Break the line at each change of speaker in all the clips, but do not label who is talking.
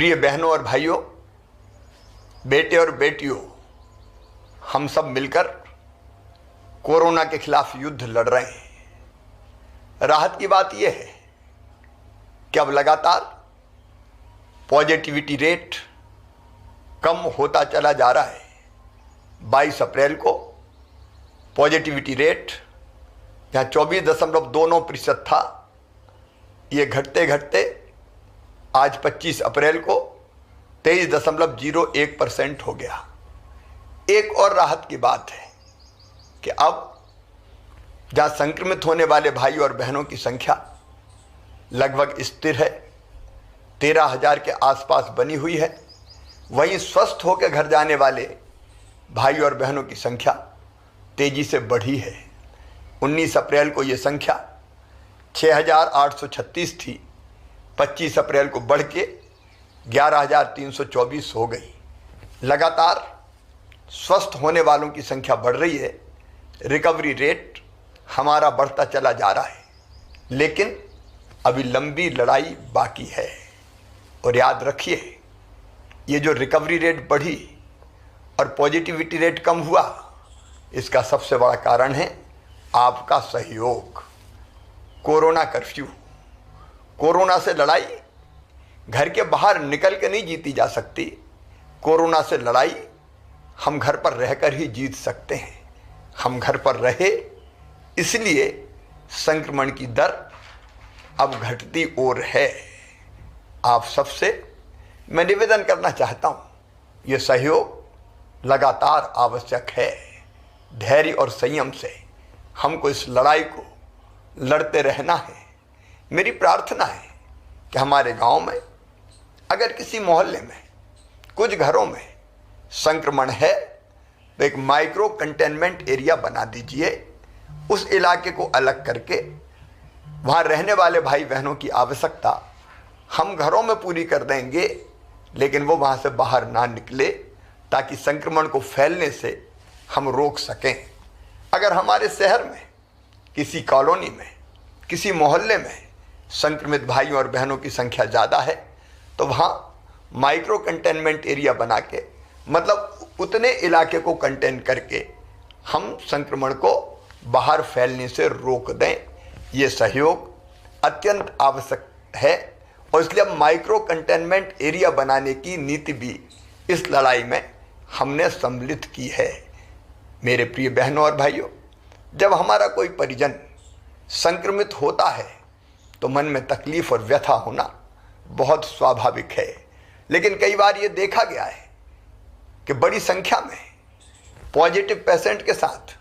प्रिय बहनों और भाइयों, बेटे और बेटियों, हम सब मिलकर कोरोना के खिलाफ युद्ध लड़ रहे हैं। राहत की बात यह है कि अब लगातार पॉजिटिविटी रेट कम होता चला जा रहा है। 22 अप्रैल को पॉजिटिविटी रेट जहाँ 24.29% था, ये घटते घटते आज 25 अप्रैल को 23.01% हो गया। एक और राहत की बात है कि अब जहाँ संक्रमित होने वाले भाई और बहनों की संख्या लगभग स्थिर है, 13,000 के आसपास बनी हुई है, वहीं स्वस्थ होकर घर जाने वाले भाई और बहनों की संख्या तेजी से बढ़ी है। 19 अप्रैल को ये संख्या 6,836 थी, 25 अप्रैल को बढ़ के 11,324 हो गई। लगातार स्वस्थ होने वालों की संख्या बढ़ रही है, रिकवरी रेट हमारा बढ़ता चला जा रहा है, लेकिन अभी लंबी लड़ाई बाकी है। और याद रखिए, ये जो रिकवरी रेट बढ़ी और पॉजिटिविटी रेट कम हुआ, इसका सबसे बड़ा कारण है आपका सहयोग। कोरोना कर्फ्यू, कोरोना से लड़ाई घर के बाहर निकल के नहीं जीती जा सकती। कोरोना से लड़ाई हम घर पर रहकर ही जीत सकते हैं। हम घर पर रहे, इसलिए संक्रमण की दर अब घटती और है। आप सबसे मैं निवेदन करना चाहता हूँ, ये सहयोग लगातार आवश्यक है। धैर्य और संयम से हमको इस लड़ाई को लड़ते रहना है। मेरी प्रार्थना है कि हमारे गांव में अगर किसी मोहल्ले में कुछ घरों में संक्रमण है तो एक माइक्रो कंटेनमेंट एरिया बना दीजिए। उस इलाके को अलग करके वहाँ रहने वाले भाई बहनों की आवश्यकता हम घरों में पूरी कर देंगे, लेकिन वो वहाँ से बाहर ना निकले, ताकि संक्रमण को फैलने से हम रोक सकें। अगर हमारे शहर में किसी कॉलोनी में किसी मोहल्ले में संक्रमित भाइयों और बहनों की संख्या ज़्यादा है तो वहाँ माइक्रो कंटेनमेंट एरिया बना के, मतलब उतने इलाके को कंटेन करके हम संक्रमण को बाहर फैलने से रोक दें। ये सहयोग अत्यंत आवश्यक है और इसलिए अब माइक्रो कंटेनमेंट एरिया बनाने की नीति भी इस लड़ाई में हमने सम्मिलित की है। मेरे प्रिय बहनों और भाइयों, जब हमारा कोई परिजन संक्रमित होता है तो मन में तकलीफ और व्यथा होना बहुत स्वाभाविक है, लेकिन कई बार ये देखा गया है कि बड़ी संख्या में पॉजिटिव पेशेंट के साथ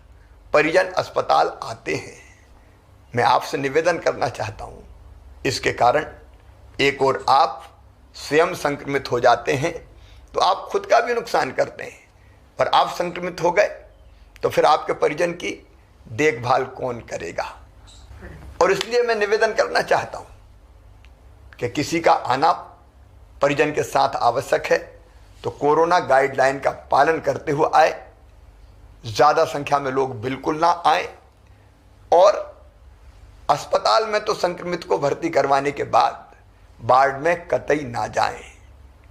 परिजन अस्पताल आते हैं। मैं आपसे निवेदन करना चाहता हूँ, इसके कारण एक और आप स्वयं संक्रमित हो जाते हैं तो आप खुद का भी नुकसान करते हैं, और आप संक्रमित हो गए तो फिर आपके परिजन की देखभाल कौन करेगा। और इसलिए मैं निवेदन करना चाहता हूँ कि किसी का आना परिजन के साथ आवश्यक है तो कोरोना गाइडलाइन का पालन करते हुए आए। ज़्यादा संख्या में लोग बिल्कुल ना आए, और अस्पताल में तो संक्रमित को भर्ती करवाने के बाद वार्ड में कतई ना जाएं,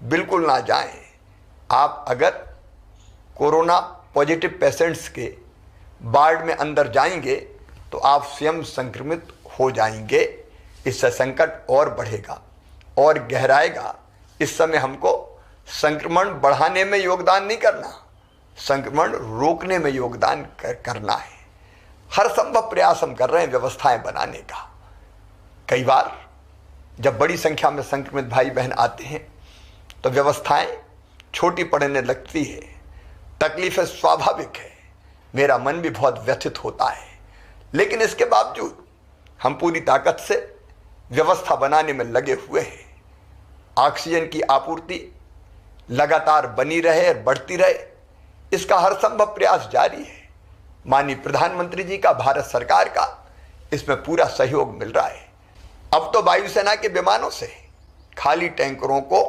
बिल्कुल ना जाएं। आप अगर कोरोना पॉजिटिव पेशेंट्स के वार्ड में अंदर जाएंगे तो आप स्वयं संक्रमित हो जाएंगे। इससे संकट और बढ़ेगा और गहराएगा। इस समय हमको संक्रमण बढ़ाने में योगदान नहीं करना, संक्रमण रोकने में योगदान करना है। हर संभव प्रयास हम कर रहे हैं व्यवस्थाएं बनाने का। कई बार जब बड़ी संख्या में संक्रमित भाई बहन आते हैं तो व्यवस्थाएं छोटी पड़ने लगती है, तकलीफें स्वाभाविक है, मेरा मन भी बहुत व्यथित होता है, लेकिन इसके बावजूद हम पूरी ताकत से व्यवस्था बनाने में लगे हुए हैं। ऑक्सीजन की आपूर्ति लगातार बनी रहे और बढ़ती रहे, इसका हर संभव प्रयास जारी है। माननीय प्रधानमंत्री जी का, भारत सरकार का इसमें पूरा सहयोग मिल रहा है। अब तो वायुसेना के विमानों से खाली टैंकरों को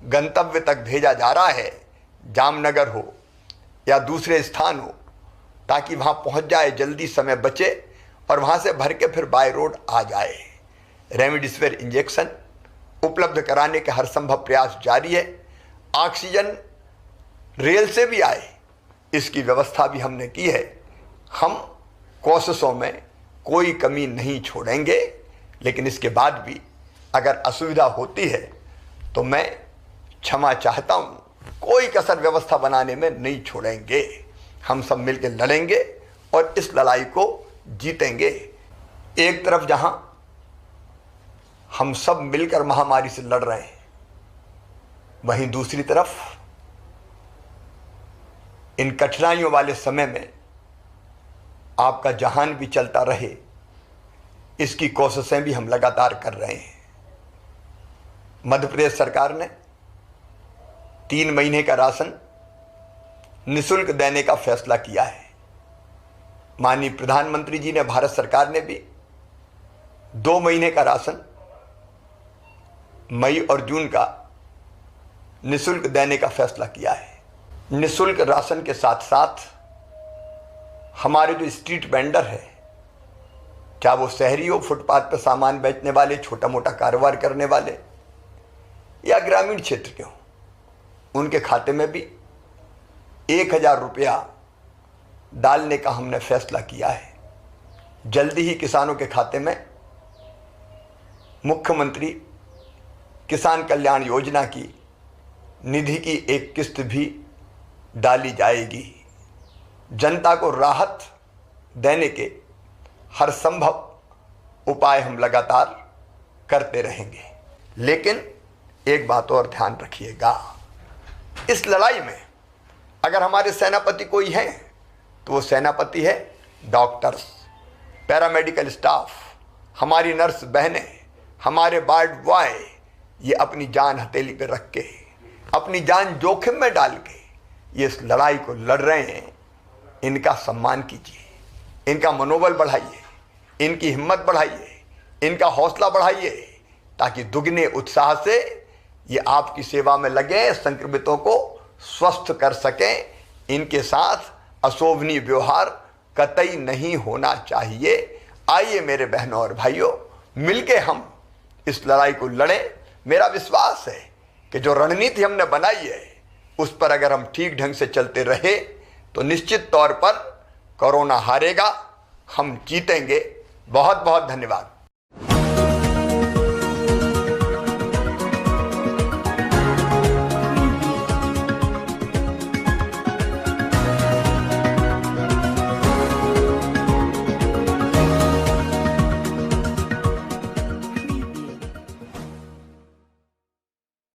गंतव्य तक भेजा जा रहा है, जामनगर हो या दूसरे स्थान हो, ताकि वहाँ पहुँच जाए, जल्दी समय बचे और वहाँ से भर के फिर बाय रोड आ जाए। रेमडेसिविर इंजेक्शन उपलब्ध कराने के हर संभव प्रयास जारी है। ऑक्सीजन रेल से भी आए, इसकी व्यवस्था भी हमने की है। हम कोशिशों में कोई कमी नहीं छोड़ेंगे, लेकिन इसके बाद भी अगर असुविधा होती है तो मैं क्षमा चाहता हूँ। कोई कसर व्यवस्था बनाने में नहीं छोड़ेंगे। हम सब मिलकर लड़ेंगे और इस लड़ाई को जीतेंगे। एक तरफ जहां हम सब मिलकर महामारी से लड़ रहे हैं, वहीं दूसरी तरफ इन कठिनाइयों वाले समय में आपका जहान भी चलता रहे, इसकी कोशिशें भी हम लगातार कर रहे हैं। मध्य प्रदेश सरकार ने 3 महीने का राशन निःशुल्क देने का फैसला किया है। माननीय प्रधानमंत्री जी ने, भारत सरकार ने भी 2 महीने का राशन मई और जून का निःशुल्क देने का फैसला किया है। निःशुल्क राशन के साथ साथ हमारे जो स्ट्रीट वेंडर है, चाहे वो शहरी हो, फुटपाथ पर सामान बेचने वाले, छोटा मोटा कारोबार करने वाले या ग्रामीण क्षेत्र के हों, उनके खाते में भी 1000 रुपया डालने का हमने फैसला किया है। जल्दी ही किसानों के खाते में मुख्यमंत्री किसान कल्याण योजना की निधि की एक किस्त भी डाली जाएगी। जनता को राहत देने के हर संभव उपाय हम लगातार करते रहेंगे। लेकिन एक बात और ध्यान रखिएगा, इस लड़ाई में अगर हमारे सेनापति कोई हैं तो वो सेनापति है डॉक्टर्स, पैरामेडिकल स्टाफ, हमारी नर्स बहनें, हमारे वार्ड बॉय। ये अपनी जान हथेली पे रख के, अपनी जान जोखिम में डाल के ये इस लड़ाई को लड़ रहे हैं। इनका सम्मान कीजिए, इनका मनोबल बढ़ाइए, इनकी हिम्मत बढ़ाइए, इनका हौसला बढ़ाइए, ताकि दुगने उत्साह से ये आपकी सेवा में लगे, संक्रमितों को स्वस्थ कर सकें। इनके साथ अशोभनीय व्यवहार कतई नहीं होना चाहिए। आइए मेरे बहनों और भाइयों, मिलके हम इस लड़ाई को लड़ें। मेरा विश्वास है कि जो रणनीति हमने बनाई है उस पर अगर हम ठीक ढंग से चलते रहे तो निश्चित तौर पर कोरोना हारेगा, हम जीतेंगे। बहुत बहुत धन्यवाद।